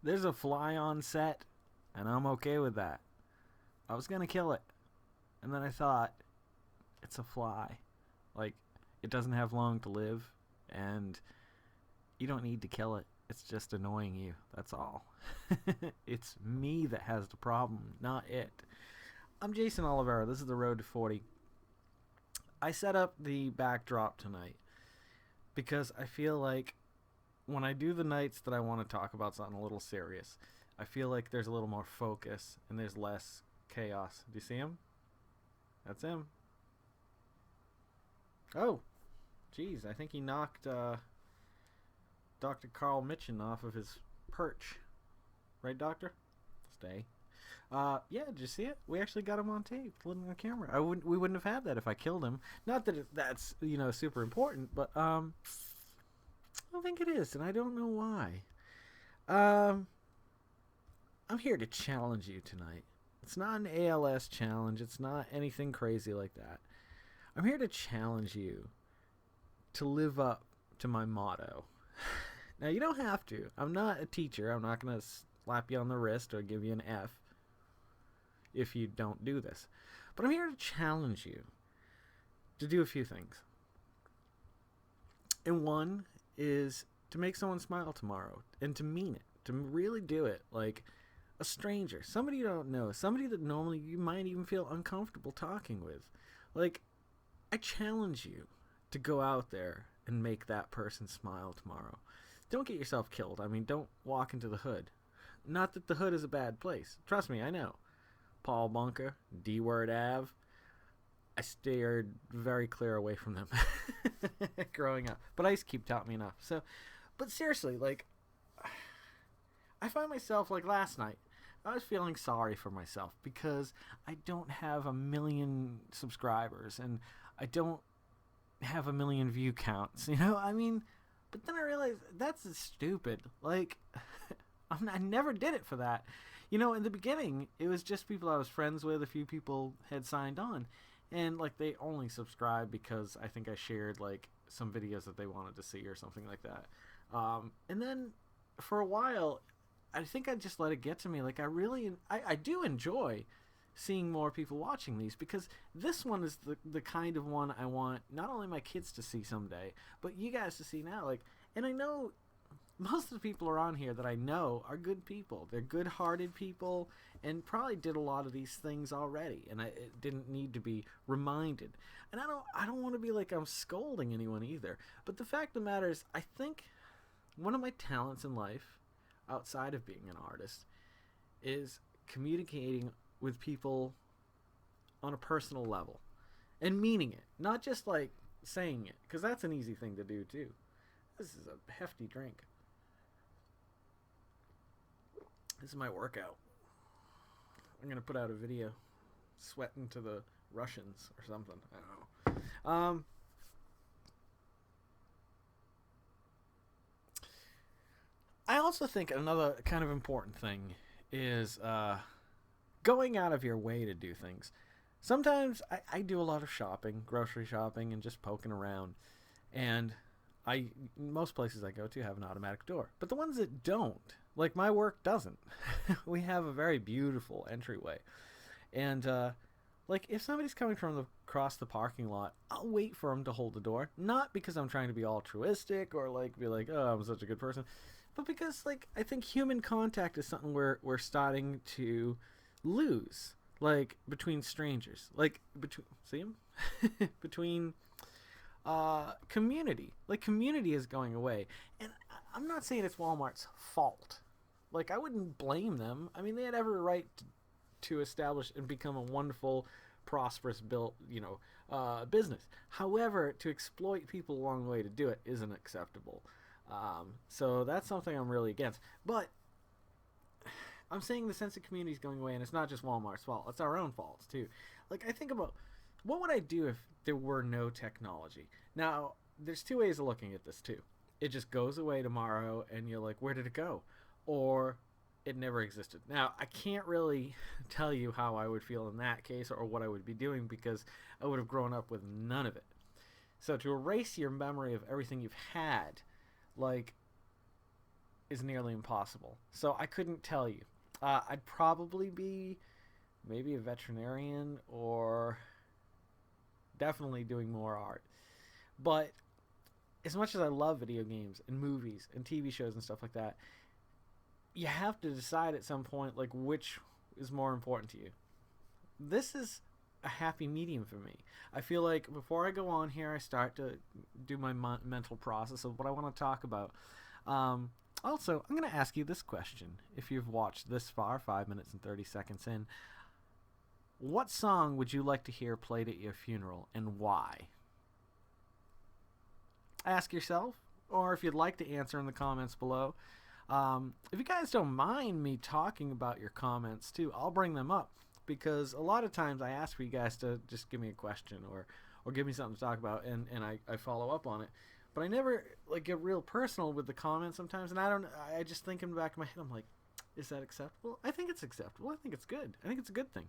There's a fly on set, and I'm okay with that. I was gonna kill it, and then I thought, it's a fly. Like, it doesn't have long to live, and you don't need to kill it. It's just annoying you. That's all. It's me that has the problem, not it. I'm Jason Oliveira. This is the Road to 40. I set up the backdrop tonight because I feel like when I do the nights that I want to talk about something a little serious, I feel like there's a little more focus and there's less chaos. Do you see him? That's him. Oh, geez, I think he knocked Dr. Carl Mitchin off of his perch. Right, Doctor? Stay. Yeah, did you see it? We actually got him on tape, on camera. We wouldn't have had that if I killed him. Not that that's super important, but I don't think it is, and I don't know why. Um, I'm here to challenge you tonight. It's not an ALS challenge. It's not anything crazy like that. I'm here to challenge you to live up to my motto. Now, you don't have to. I'm not a teacher. I'm not going to slap you on the wrist or give you an F if you don't do this. But I'm here to challenge you to do a few things. And one is to make someone smile tomorrow and to mean it, to really do it like a stranger, somebody you don't know, somebody that normally you might even feel uncomfortable talking with. Like, I challenge you to go out there and make that person smile tomorrow. Don't get yourself killed. I mean, don't walk into the hood. Not that the hood is a bad place. Trust me, I know. Paul Bunker, D-Word Ave. I steered very clear away from them growing up. But Ice Cube taught me enough. So, but seriously, like, I find myself, like last night, I was feeling sorry for myself because I don't have 1 million subscribers and I don't have 1 million view counts. I mean, but then I realized that's stupid. Like, I never did it for that. In the beginning, it was just people I was friends with. A few people had signed on. And, like, they only subscribed because I think I shared, like, some videos that they wanted to see or something like that. And then, for a while, I think I just let it get to me. Like, I do enjoy seeing more people watching these because this one is the kind of one I want not only my kids to see someday, but you guys to see now. Like, and I know most of the people are on here that I know are good people. They're good-hearted people and probably did a lot of these things already, and it didn't need to be reminded. And I don't want to be like I'm scolding anyone either. But the fact of the matter is, I think one of my talents in life, outside of being an artist, is communicating with people on a personal level and meaning it, not just like saying it, because that's an easy thing to do too. This is a hefty drink. This is my workout. I'm gonna put out a video sweating to the Russians or something. I don't know. I also think another kind of important thing is going out of your way to do things. Sometimes I do a lot of shopping, grocery shopping, and just poking around. And most places I go to have an automatic door. But the ones that don't, like my work doesn't. We have a very beautiful entryway. And like if somebody's coming from across the parking lot, I'll wait for them to hold the door. Not because I'm trying to be altruistic or like be like, oh, I'm such a good person. But because like I think human contact is something we're starting to lose. Like between strangers. Like see them? Between community. Like community is going away. And I'm not saying it's Walmart's fault. Like I wouldn't blame them. I mean, they had every right to establish and become a wonderful, prosperous business. However, to exploit people along the way to do it isn't acceptable. So that's something I'm really against. But I'm saying the sense of community is going away, and it's not just Walmart's fault. It's our own faults too. Like I think about what would I do if there were no technology? Now, there's two ways of looking at this too. It just goes away tomorrow, and you're like, where did it go? Or it never existed. Now, I can't really tell you how I would feel in that case or what I would be doing because I would have grown up with none of it. So to erase your memory of everything you've had, like, is nearly impossible. So I couldn't tell you. I'd probably be maybe a veterinarian or definitely doing more art. But as much as I love video games and movies and TV shows and stuff like that, you have to decide at some point like which is more important to you. This is a happy medium for me. I feel like before I go on here, I start to do my mental process of what I want to talk about. Also, I'm going to ask you this question. If you've watched this far, 5 minutes and 30 seconds in, what song would you like to hear played at your funeral and why? Ask yourself, or if you'd like to answer in the comments below. If you guys don't mind me talking about your comments too, I'll bring them up, because a lot of times I ask for you guys to just give me a question or give me something to talk about, and I follow up on it. But I never like get real personal with the comments sometimes, and I just think in the back of my head, I'm like, is that acceptable? I think it's acceptable. I think it's good. I think it's a good thing.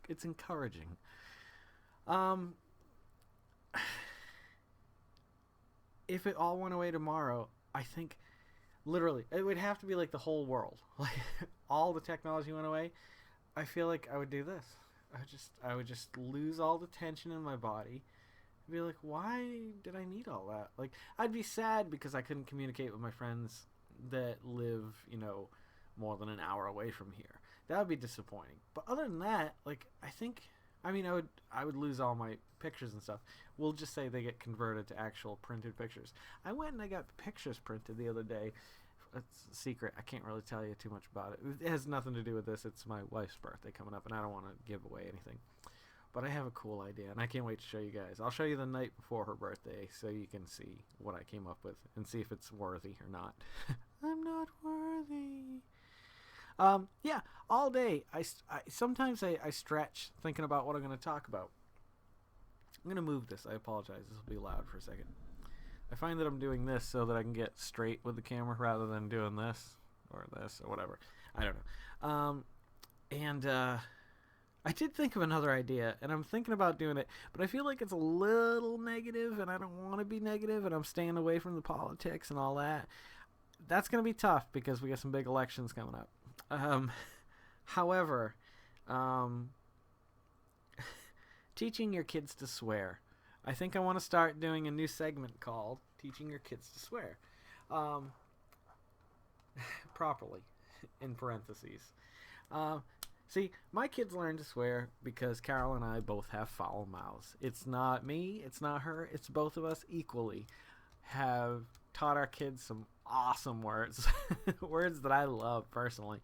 It's encouraging. If it all went away tomorrow, I think literally it would have to be like the whole world, like all the technology went away. I feel like I would do this. I would just lose all the tension in my body. I'd be like, why did I need all that? Like, I'd be sad because I couldn't communicate with my friends that live, more than an hour away from here. That would be disappointing. But other than that, like, I would lose all my pictures and stuff. We'll just say they get converted to actual printed pictures. I went and I got pictures printed the other day. It's a secret. I can't really tell you too much about it. It has nothing to do with this. It's my wife's birthday coming up, and I don't want to give away anything. But I have a cool idea, and I can't wait to show you guys. I'll show you the night before her birthday so you can see what I came up with and see if it's worthy or not. I'm not worthy. Yeah, all day. Sometimes I stretch thinking about what I'm going to talk about. I'm going to move this. I apologize. This will be loud for a second. I find that I'm doing this so that I can get straight with the camera rather than doing this or whatever. I don't know. I did think of another idea, and I'm thinking about doing it, but I feel like it's a little negative, and I don't want to be negative, and I'm staying away from the politics and all that. That's going to be tough because we got some big elections coming up. However, teaching your kids to swear. I think I want to start doing a new segment called Teaching Your Kids to Swear. Properly, in parentheses. See, my kids learn to swear because Carol and I both have foul mouths. It's not me, it's not her, it's both of us equally have taught our kids some awesome words. Words that I love personally.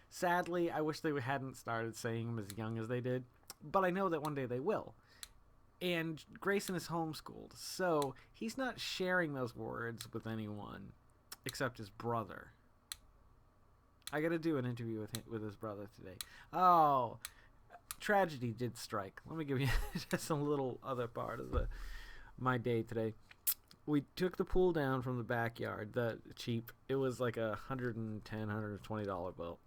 Sadly, I wish they hadn't started saying them as young as they did, but I know that one day they will. And Grayson is homeschooled, so he's not sharing those words with anyone except his brother. I got to do an interview with his brother today. Oh, tragedy did strike. Let me give you just a little other part of my day today. We took the pool down from the backyard. It was like $110, $120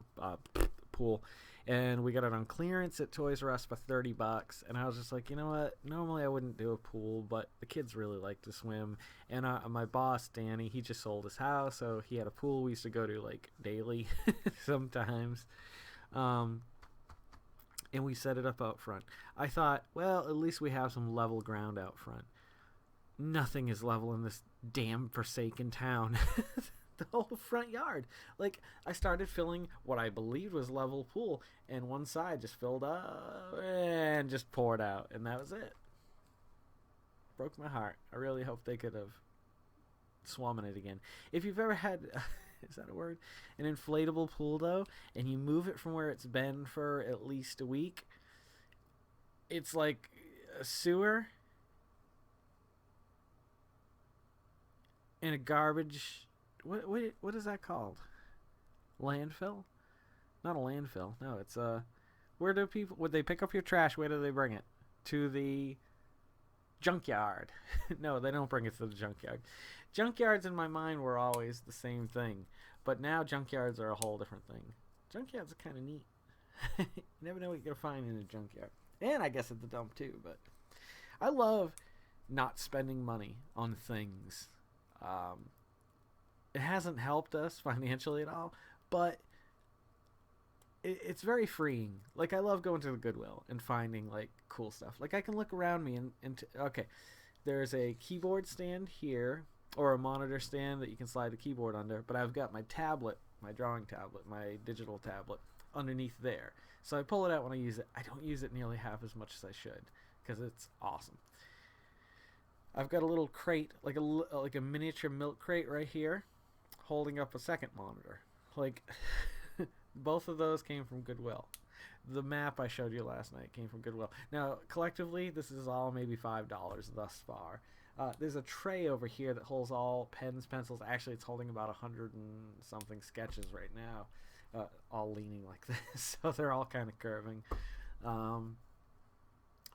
pool. And we got it on clearance at Toys R Us for $30. And I was just like, you know what? Normally I wouldn't do a pool, but the kids really like to swim. And my boss, Danny, he just sold his house, so he had a pool we used to go to like daily sometimes. And we set it up out front. I thought, well, at least we have some level ground out front. Nothing is level in this damn forsaken town. The whole front yard. Like, I started filling what I believed was level pool, and one side just filled up and just poured out, and that was it. Broke my heart. I really hope they could have swum in it again. If you've ever had, is that a word? An inflatable pool, though, and you move it from where it's been for at least a week, it's like a sewer and a garbage. What is that called? Landfill? Not a landfill. No, it's where do people, would they pick up your trash? Where do they bring it? To the junkyard. No, they don't bring it to the junkyard. Junkyards in my mind were always the same thing, but now junkyards are a whole different thing. Junkyards are kind of neat. You never know what you're gonna find in a junkyard, and I guess at the dump too. But I love not spending money on things. It hasn't helped us financially at all, but it's very freeing. Like, I love going to the Goodwill and finding like cool stuff. Like, I can look around me and okay, there's a keyboard stand here, or a monitor stand that you can slide the keyboard under, but I've got my tablet, my drawing tablet, my digital tablet underneath there. So I pull it out when I use it. I don't use it nearly half as much as I should because it's awesome. I've got a little crate, like a miniature milk crate right here, holding up a second monitor. Like, both of those came from Goodwill. The map I showed you last night came from Goodwill. Now, collectively, this is all maybe $5 thus far. There's a tray over here that holds all pens, pencils. Actually, it's holding about 100 and something sketches right now, all leaning like this. So they're all kind of curving.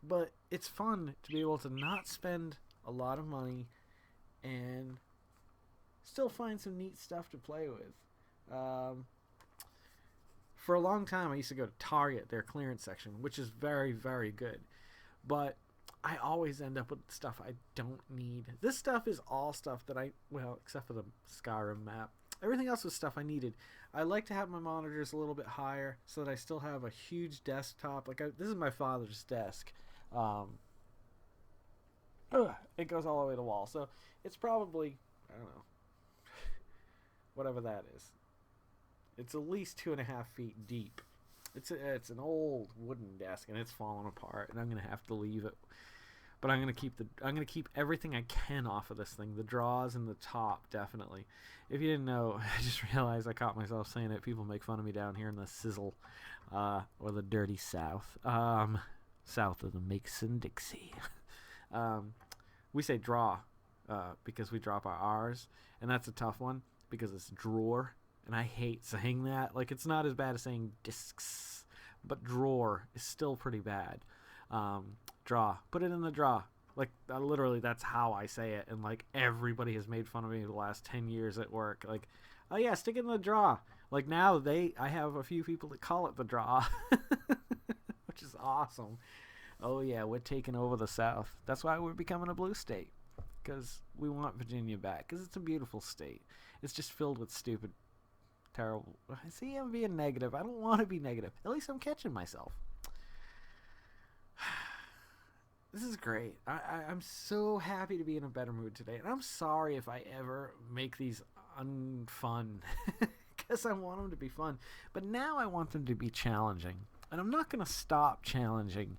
But it's fun to be able to not spend a lot of money and still find some neat stuff to play with. For a long time, I used to go to Target, their clearance section, which is very, very good. But I always end up with stuff I don't need. This stuff is all stuff that well, except for the Skyrim map. Everything else was stuff I needed. I like to have my monitors a little bit higher so that I still have a huge desktop. This is my father's desk. It goes all the way to the wall. So it's probably, I don't know, whatever that is. It's at least 2.5 feet deep. It's an old wooden desk and it's falling apart, and I'm gonna have to leave it. But I'm gonna keep everything I can off of this thing. The drawers and the top, definitely. If you didn't know, I just realized I caught myself saying it. People make fun of me down here in the sizzle, or the dirty South, south of the Mason-Dixie. We say draw, because we drop our R's, and that's a tough one because it's drawer. And I hate saying that. Like, it's not as bad as saying discs, but drawer is still pretty bad. Draw. Put it in the draw. Like, literally, that's how I say it. And, like, everybody has made fun of me the last 10 years at work. Like, oh, yeah, stick it in the draw. Like, now I have a few people that call it the draw, which is awesome. Oh, yeah, we're taking over the South. That's why we're becoming a blue state, because we want Virginia back, because it's a beautiful state. It's just filled with stupid, terrible. See, I'm being negative. I don't want to be negative. At least I'm catching myself. This is great. I'm so happy to be in a better mood today. And I'm sorry if I ever make these unfun, because I want them to be fun. But now I want them to be challenging. And I'm not going to stop challenging.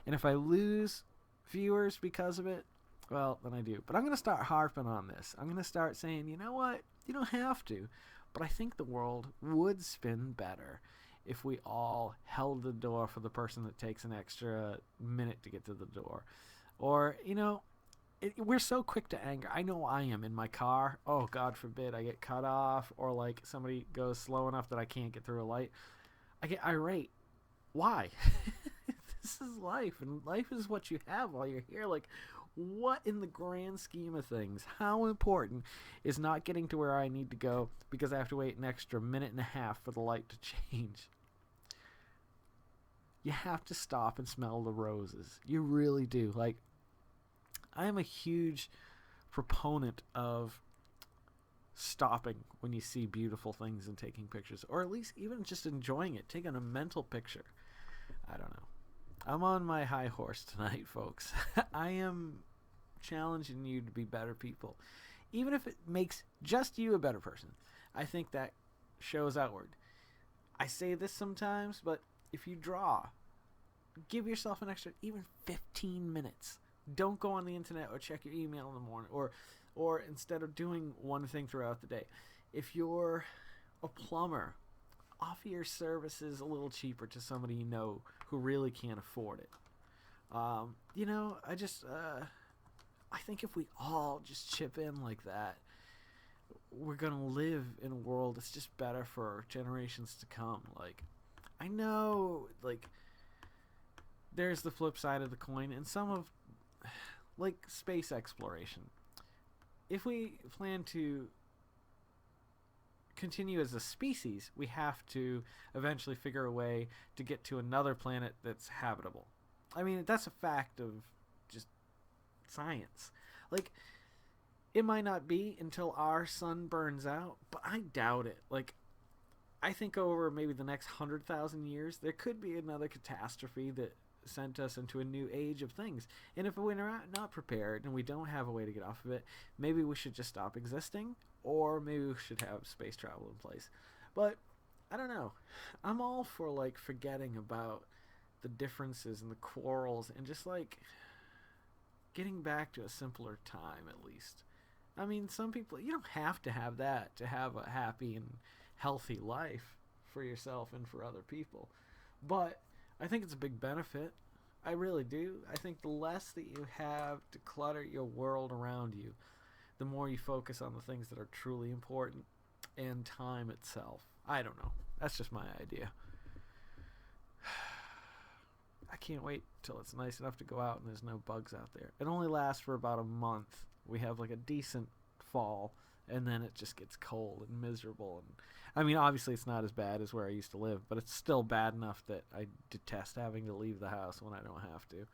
And if I lose viewers because of it, well, then I do. But I'm going to start harping on this. I'm going to start saying, you know what? You don't have to. But I think the world would spin better if we all held the door for the person that takes an extra minute to get to the door. Or, you know, we're so quick to anger. I know I am in my car. Oh, God forbid I get cut off, or like somebody goes slow enough that I can't get through a light. I get irate. Why? This is life, and life is what you have while you're here. Like, what in the grand scheme of things, how important is not getting to where I need to go because I have to wait an extra minute and a half for the light to change? You have to stop and smell the roses. You really do. Like, I am a huge proponent of stopping when you see beautiful things and taking pictures, or at least even just enjoying it, taking a mental picture. I don't know. I'm on my high horse tonight, folks. I am challenging you to be better people. Even if it makes just you a better person, I think that shows outward. I say this sometimes, but if you draw, give yourself an extra, even 15 minutes. Don't go on the internet or check your email in the morning, or instead of doing one thing throughout the day. If you're a plumber, offer your services a little cheaper to somebody you know who really can't afford it. You know, I think if we all just chip in like that, we're gonna live in a world that's just better for generations to come. Like, I know, like, there's the flip side of the coin, and some of, like, space exploration. If we plan to continue as a species, we have to eventually figure a way to get to another planet that's habitable. I mean, that's a fact of just science. Like, It might not be until our sun burns out, but I doubt it. Like, I think over maybe the next 100,000 years, there could be another catastrophe that sent us into a new age of things. And if we're not prepared and we don't have a way to get off of it, maybe we should just stop existing, or maybe we should have space travel in place. But I don't know. I'm all for like forgetting about the differences and the quarrels and just like getting back to a simpler time at least. I mean, some people, you don't have to have that to have a happy and healthy life for yourself and for other people. But I think it's a big benefit. I really do. I think the less that you have to clutter your world around you, the more you focus on the things that are truly important and time itself. I don't know. That's just my idea. I can't wait till it's nice enough to go out and there's no bugs out there. It only lasts for about a month. We have like a decent fall, and then it just gets cold and miserable. And I mean, obviously it's not as bad as where I used to live, but it's still bad enough that I detest having to leave the house when I don't have to.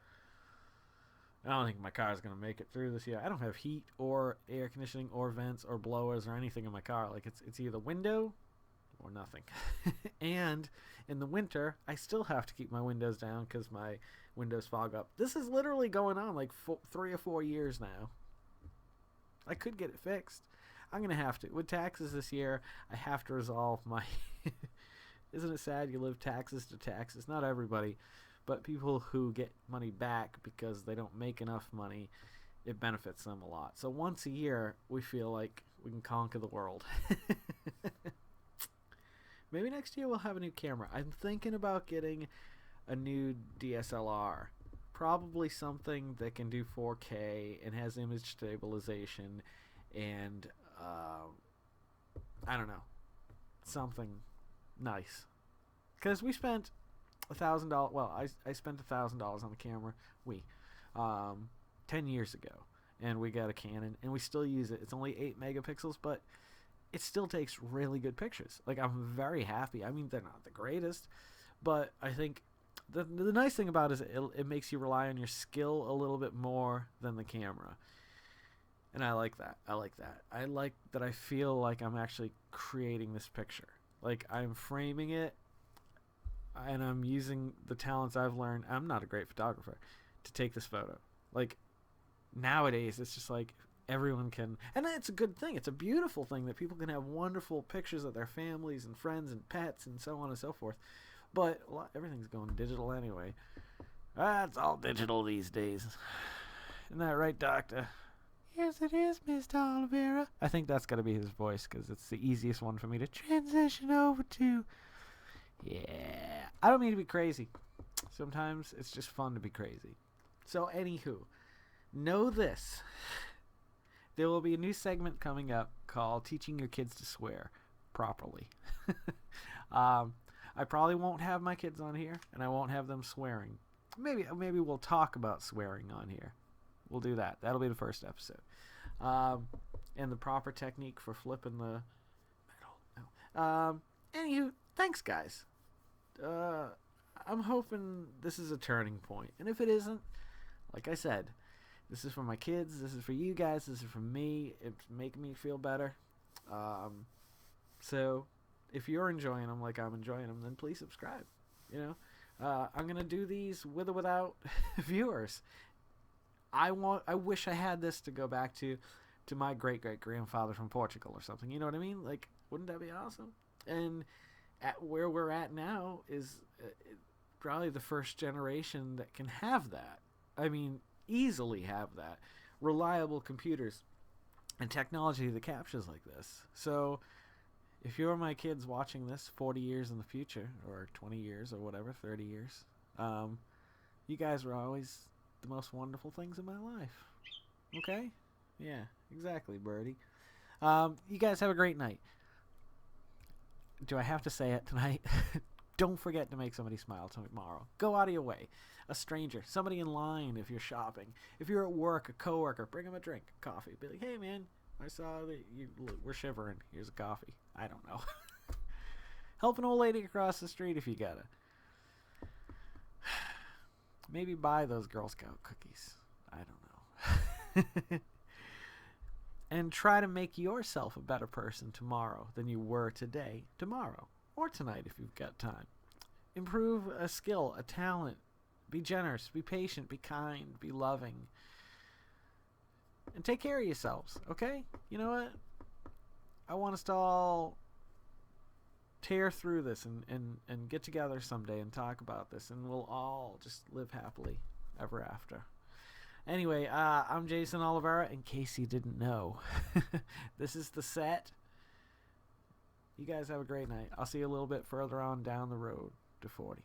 I don't think my car is going to make it through this year. I don't have heat or air conditioning or vents or blowers or anything in my car. Like, it's either window or nothing. And in the winter, I still have to keep my windows down because my windows fog up. This is literally going on like 3 or 4 years now. I could get it fixed. I'm going to have to. With taxes this year, I have to resolve my... Isn't it sad you live taxes to taxes? Not everybody, but people who get money back because they don't make enough money, it benefits them a lot. So once a year, we feel like we can conquer the world. Maybe next year we'll have a new camera. I'm thinking about getting a new DSLR. Probably something that can do 4K and has image stabilization and I don't know, something nice. Because we spent $1,000. Well, I spent $1,000 on the camera. 10 years ago, and we got a Canon, and we still use it. It's only 8 megapixels, but it still takes really good pictures. Like, I'm very happy. I mean, they're not the greatest, but I think the nice thing about it is it makes you rely on your skill a little bit more than the camera. And I like that. I like that I feel like I'm actually creating this picture. Like, I'm framing it, and I'm using the talents I've learned. I'm not a great photographer to take this photo. Like, nowadays, it's just like everyone can, and it's a good thing. It's a beautiful thing that people can have wonderful pictures of their families and friends and pets and so on and so forth. But everything's going digital anyway. It's all digital these days. Isn't that right, Doctor? Yes, it is, Mr. Oliveira. I think that's got to be his voice because it's the easiest one for me to transition over to. Yeah. I don't mean to be crazy. Sometimes it's just fun to be crazy. So, anywho, know this. There will be a new segment coming up called Teaching Your Kids to Swear Properly. I probably won't have my kids on here, and I won't have them swearing. Maybe we'll talk about swearing on here. We'll do that. That'll be the first episode. And the proper technique for flipping the metal. Anywho, thanks, guys. I'm hoping this is a turning point. And if it isn't, like I said, this is for my kids. This is for you guys. This is for me. It's making me feel better. So if you're enjoying them like I'm enjoying them, then please subscribe. You know, I'm going to do these with or without viewers. I wish I had this to go back to my great-great-grandfather from Portugal or something. You know what I mean? Like, wouldn't that be awesome? And at where we're at now is probably the first generation that can have that. I mean, easily have that. Reliable computers and technology that captures like this. So if you're my kids watching this 40 years in the future, or 20 years, or whatever, 30 years, you guys were always the most wonderful things in my life. Okay? Yeah, exactly, Birdie. You guys have a great night. Do I have to say it tonight? Don't forget to make somebody smile tomorrow. Go out of your way. A stranger, somebody in line if you're shopping. If you're at work, a coworker, bring them a drink, coffee. Be like, hey, man, I saw that you were shivering. Here's a coffee. I don't know. Help an old lady across the street if you gotta. Maybe buy those Girl Scout cookies. I don't know. and try to make yourself a better person tomorrow than you were today, tomorrow, or tonight if you've got time. Improve a skill, a talent. Be generous, be patient, be kind, be loving. And take care of yourselves, okay? You know what? I want us to all tear through this and get together someday and talk about this, and we'll all just live happily ever after. Anyway, I'm Jason Oliveira, in case you didn't know. This is The Set. You guys have a great night. I'll see you a little bit further on down the road to 40.